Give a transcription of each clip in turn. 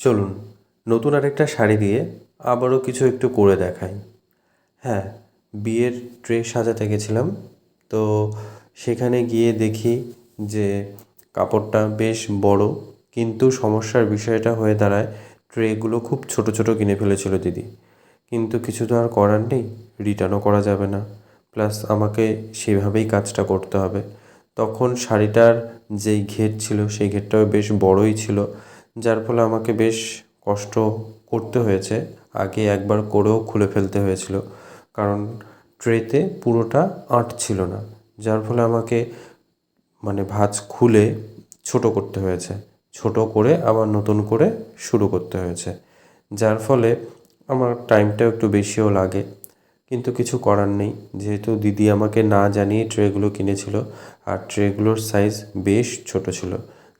চলুন নতুন আরেকটা শাড়ি দিয়ে আবারও কিছু একটু করে দেখাই। হ্যাঁ, বিয়ের ট্রে সাজাতে গেছিলাম। তো সেখানে গিয়ে দেখি যে কাপড়টা বেশ বড়, কিন্তু সমস্যার বিষয়টা হয়ে দাঁড়ায় ট্রেগুলো খুব ছোট ছোট কিনে ফেলেছিল দিদি। কিন্তু কিছু তো আর করার নেই, রিটার্নও করা যাবে না, প্লাস আমাকে সেভাবেই কাজটা করতে হবে। তখন শাড়িটার যেই ঘের ছিল সেই ঘেরটাও বেশ বড়ই ছিল, যার ফলে আমাকে বেশ কষ্ট করতে হয়েছে। আগে একবার করেও খুলে ফেলতে হয়েছিল, কারণ ট্রেতে পুরোটা আঁট ছিল না, যার ফলে আমাকে ভাঁজ খুলে ছোট করতে হয়েছে, ছোট করে আবার নতুন করে শুরু করতে হয়েছে, যার ফলে আমার টাইমটাও একটু বেশিও লাগে। কিন্তু কিছু করার নেই, যেহেতু দিদি আমাকে না জানিয়ে ট্রেগুলো কিনেছিল, আর ট্রেগুলোর সাইজ বেশ ছোট ছিল,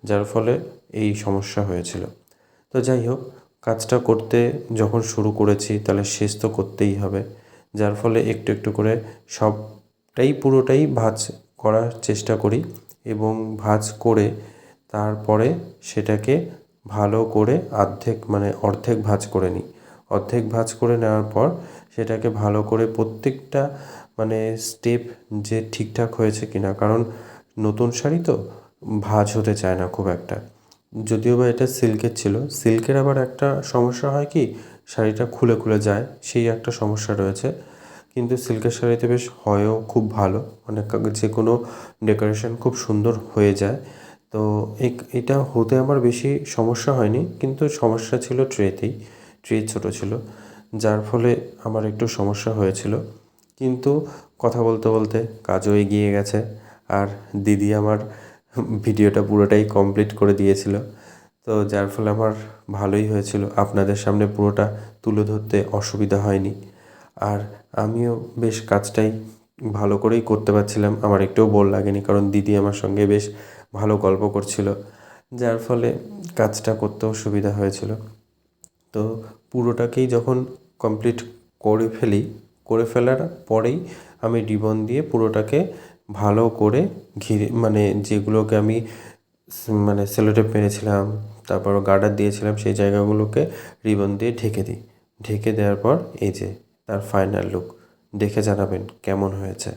যার ফলে এই সমস্যা হয়েছিল। তো যাই হোক, কাজটা করতে যখন শুরু করেছি তাহলে শেষ তো করতেই হবে, যার ফলে একটু একটু করে সবটাই পুরোটাই ভাঁজ করার চেষ্টা করি, এবং ভাঁজ করে তারপরে সেটাকে ভালো করে অর্ধেক ভাঁজ করে নিই। অর্ধেক ভাঁজ করে নেওয়ার পর সেটাকে ভালো করে প্রত্যেকটা স্টেপ যে ঠিকঠাক হয়েছে কিনা, কারণ নতুন শাড়ি তো ভাঁজ হতে চায় না খুব একটা। যদিও বা এটা সিল্কের ছিল, সিল্কের আবার একটা সমস্যা হয় কি, শাড়িটা খুলে খুলে যায়, সেই একটা সমস্যা রয়েছে। কিন্তু সিল্কের শাড়িতে বেশ হয়ও খুব ভালো, যে কোনো ডেকোরেশন খুব সুন্দর হয়ে যায়। তো এটা হতে আমার বেশি সমস্যা হয়নি, কিন্তু সমস্যা ছিল ট্রেতেই। ট্রে ছোটো ছিল, যার ফলে আমার একটু সমস্যা হয়েছিল। কিন্তু কথা বলতে বলতে কাজও এগিয়ে গেছে, আর দিদি আমার ভিডিওটা পুরোটাই কমপ্লিট করে দিয়েছিল। তো যার ফলে আমার ভালোই হয়েছিল, আপনাদের সামনে পুরোটা তুলে ধরতে অসুবিধা হয়নি। আর আমিও বেশ কাজটাই ভালো করেই করতে পারছিলাম, আমার একটুও বোর লাগেনি, কারণ দিদি আমার সঙ্গে বেশ ভালো গল্প করছিল, যার ফলে কাজটা করতেও সুবিধা হয়েছিল। তো পুরোটাকেই যখন কমপ্লিট করে ফেলার পরেই আমি রিবন দিয়ে পুরোটাকে ভালো করে ঘিরে, যেগুলোকে আমি সেলোটেপ মেরেছিলাম, তারপর গার্ডার দিয়েছিলাম, সেই জায়গাগুলোকে রিবন দিয়ে ঢেকে দিই। ঢেকে দেওয়ার পর এই যে তার ফাইনাল লুক, দেখে জানাবেন কেমন হয়েছে।